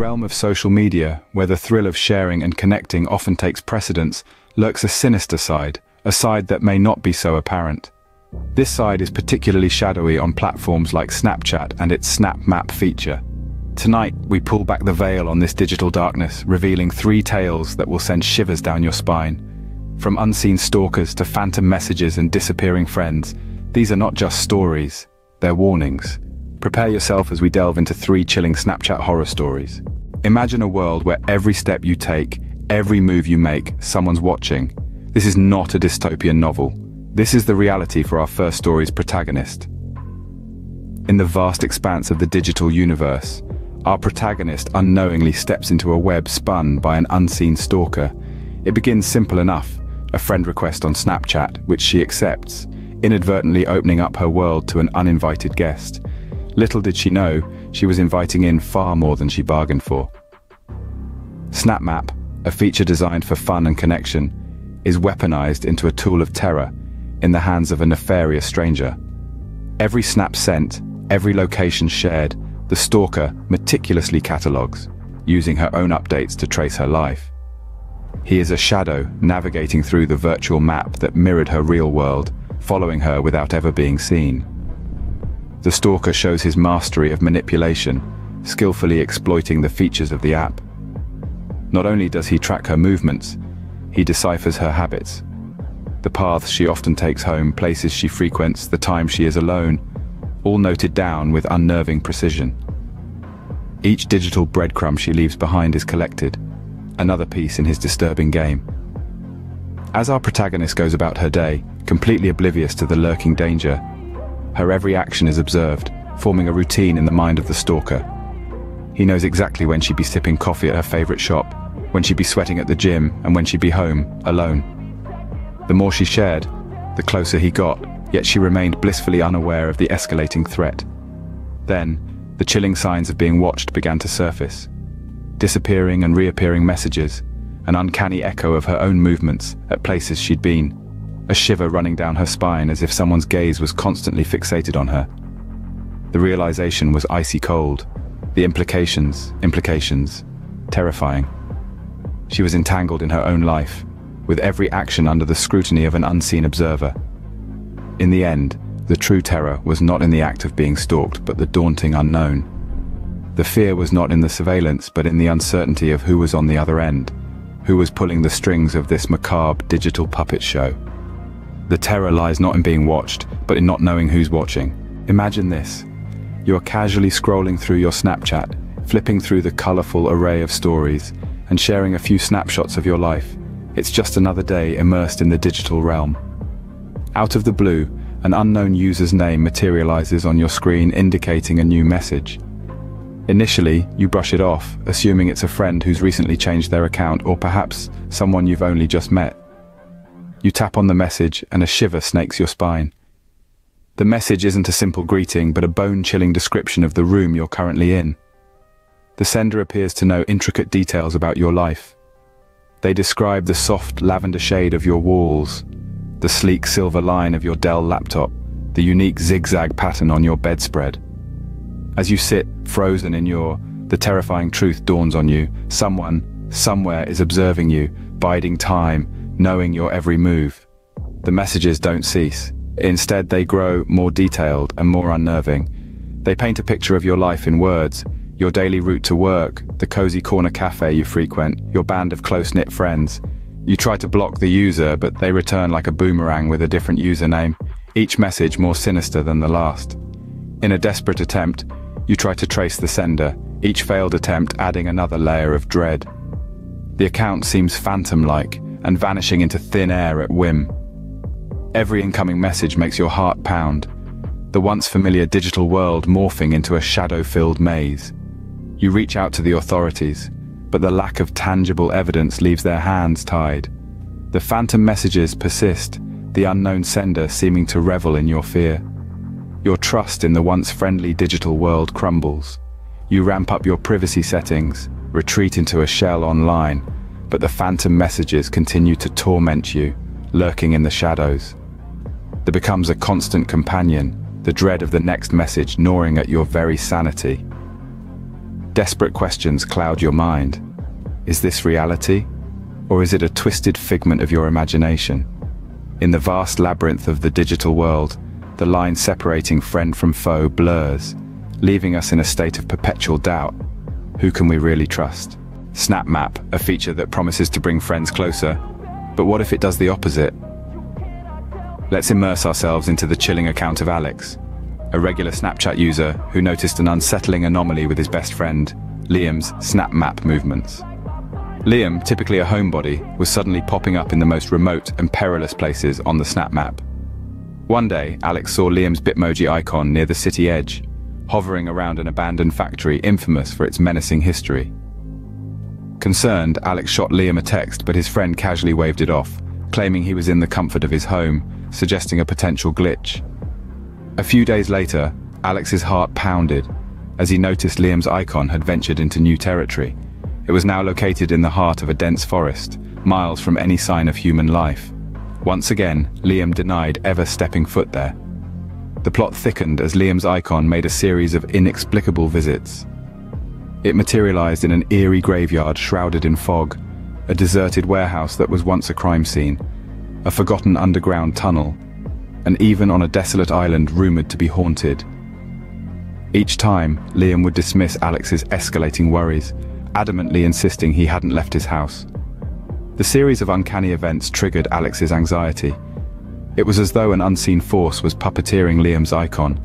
realm of social media, where the thrill of sharing and connecting often takes precedence, lurks a sinister side, a side that may not be so apparent. This side is particularly shadowy on platforms like Snapchat and its Snap Map feature. Tonight, we pull back the veil on this digital darkness, revealing 3 tales that will send shivers down your spine. From unseen stalkers to phantom messages and disappearing friends, these are not just stories, they're warnings. Prepare yourself as we delve into 3 chilling Snapchat horror stories. Imagine a world where every step you take, every move you make, someone's watching. This is not a dystopian novel. This is the reality for our first story's protagonist. In the vast expanse of the digital universe, our protagonist unknowingly steps into a web spun by an unseen stalker. It begins simple enough, a friend request on Snapchat, which she accepts, inadvertently opening up her world to an uninvited guest. Little did she know, she was inviting in far more than she bargained for. SnapMap, a feature designed for fun and connection, is weaponized into a tool of terror in the hands of a nefarious stranger. Every snap sent, every location shared, the stalker meticulously catalogs, using her own updates to trace her life. He is a shadow navigating through the virtual map that mirrored her real world, following her without ever being seen. The stalker shows his mastery of manipulation, skillfully exploiting the features of the app. Not only does he track her movements, he deciphers her habits. The paths she often takes home, places she frequents, the time she is alone, all noted down with unnerving precision. Each digital breadcrumb she leaves behind is collected, another piece in his disturbing game. As our protagonist goes about her day, completely oblivious to the lurking danger, her every action is observed, forming a routine in the mind of the stalker. He knows exactly when she'd be sipping coffee at her favorite shop, when she'd be sweating at the gym, and when she'd be home, alone. The more she shared, the closer he got, yet she remained blissfully unaware of the escalating threat. Then, the chilling signs of being watched began to surface. Disappearing and reappearing messages, an uncanny echo of her own movements at places she'd been, a shiver running down her spine as if someone's gaze was constantly fixated on her. The realization was icy cold, the implications, terrifying. She was entangled in her own life, with every action under the scrutiny of an unseen observer. In the end, the true terror was not in the act of being stalked, but the daunting unknown. The fear was not in the surveillance, but in the uncertainty of who was on the other end, who was pulling the strings of this macabre digital puppet show. The terror lies not in being watched, but in not knowing who's watching. Imagine this. You are casually scrolling through your Snapchat, flipping through the colorful array of stories, and sharing a few snapshots of your life. It's just another day immersed in the digital realm. Out of the blue, an unknown user's name materializes on your screen, indicating a new message. Initially, you brush it off, assuming it's a friend who's recently changed their account, or perhaps someone you've only just met. You tap on the message and a shiver snakes your spine. The message isn't a simple greeting, but a bone-chilling description of the room you're currently in. The sender appears to know intricate details about your life. They describe the soft lavender shade of your walls, the sleek silver line of your Dell laptop, the unique zigzag pattern on your bedspread. As you sit, frozen in the terrifying truth dawns on you. Someone, somewhere is observing you, biding time, knowing your every move. The messages don't cease. Instead, they grow more detailed and more unnerving. They paint a picture of your life in words, your daily route to work, the cozy corner cafe you frequent, your band of close-knit friends. You try to block the user, but they return like a boomerang with a different username, each message more sinister than the last. In a desperate attempt, you try to trace the sender, each failed attempt adding another layer of dread. The account seems phantom-like and vanishing into thin air at whim. Every incoming message makes your heart pound, the once familiar digital world morphing into a shadow-filled maze. You reach out to the authorities, but the lack of tangible evidence leaves their hands tied. The phantom messages persist, the unknown sender seeming to revel in your fear. Your trust in the once friendly digital world crumbles. You ramp up your privacy settings, retreat into a shell online, but the phantom messages continue to torment you, lurking in the shadows. There becomes a constant companion, the dread of the next message gnawing at your very sanity. Desperate questions cloud your mind. Is this reality? Or is it a twisted figment of your imagination? In the vast labyrinth of the digital world, the line separating friend from foe blurs, leaving us in a state of perpetual doubt. Who can we really trust? Snap Map, a feature that promises to bring friends closer. But what if it does the opposite? Let's immerse ourselves into the chilling account of Alex, a regular Snapchat user who noticed an unsettling anomaly with his best friend, Liam's Snap Map movements. Liam, typically a homebody, was suddenly popping up in the most remote and perilous places on the Snap Map. One day, Alex saw Liam's Bitmoji icon near the city edge, hovering around an abandoned factory infamous for its menacing history. Concerned, Alex shot Liam a text, but his friend casually waved it off, claiming he was in the comfort of his home, suggesting a potential glitch. A few days later, Alex's heart pounded as he noticed Liam's icon had ventured into new territory. It was now located in the heart of a dense forest, miles from any sign of human life. Once again, Liam denied ever stepping foot there. The plot thickened as Liam's icon made a series of inexplicable visits. It materialized in an eerie graveyard shrouded in fog, a deserted warehouse that was once a crime scene, a forgotten underground tunnel, and even on a desolate island rumored to be haunted. Each time, Liam would dismiss Alex's escalating worries, adamantly insisting he hadn't left his house. The series of uncanny events triggered Alex's anxiety. It was as though an unseen force was puppeteering Liam's icon,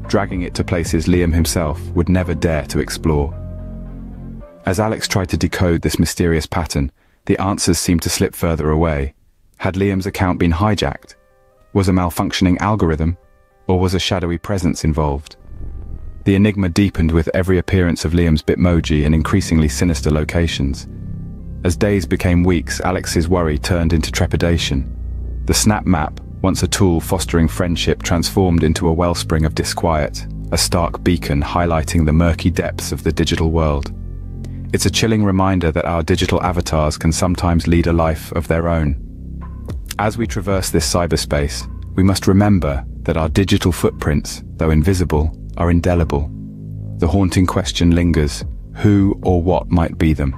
dragging it to places Liam himself would never dare to explore. As Alex tried to decode this mysterious pattern, the answers seemed to slip further away. Had Liam's account been hijacked? Was a malfunctioning algorithm? Or was a shadowy presence involved? The enigma deepened with every appearance of Liam's Bitmoji in increasingly sinister locations. As days became weeks, Alex's worry turned into trepidation. The Snap Map, once a tool fostering friendship, transformed into a wellspring of disquiet, a stark beacon highlighting the murky depths of the digital world. It's a chilling reminder that our digital avatars can sometimes lead a life of their own. As we traverse this cyberspace, we must remember that our digital footprints, though invisible, are indelible. The haunting question lingers: who or what might be them?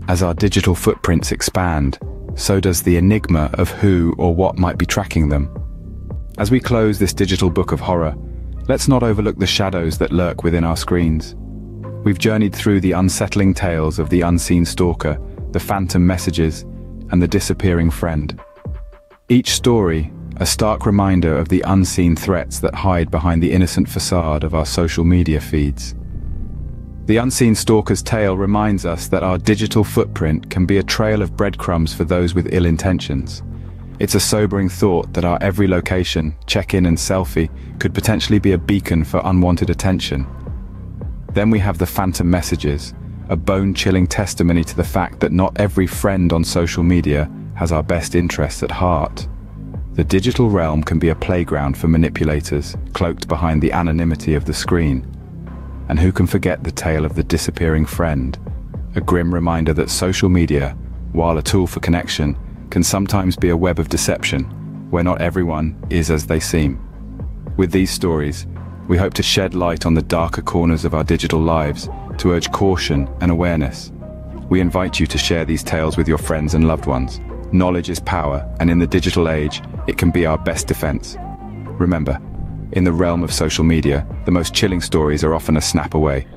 As our digital footprints expand, so does the enigma of who or what might be tracking them. As we close this digital book of horror, let's not overlook the shadows that lurk within our screens. We've journeyed through the unsettling tales of the unseen stalker, the phantom messages, and the disappearing friend. Each story, a stark reminder of the unseen threats that hide behind the innocent facade of our social media feeds. The unseen stalker's tale reminds us that our digital footprint can be a trail of breadcrumbs for those with ill intentions. It's a sobering thought that our every location, check-in and selfie could potentially be a beacon for unwanted attention. Then we have the phantom messages, a bone-chilling testimony to the fact that not every friend on social media has our best interests at heart. The digital realm can be a playground for manipulators, cloaked behind the anonymity of the screen. And who can forget the tale of the disappearing friend, a grim reminder that social media, while a tool for connection, can sometimes be a web of deception, where not everyone is as they seem. With these stories, we hope to shed light on the darker corners of our digital lives, to urge caution and awareness. We invite you to share these tales with your friends and loved ones. Knowledge is power, and in the digital age, it can be our best defense. Remember, in the realm of social media, the most chilling stories are often a snap away.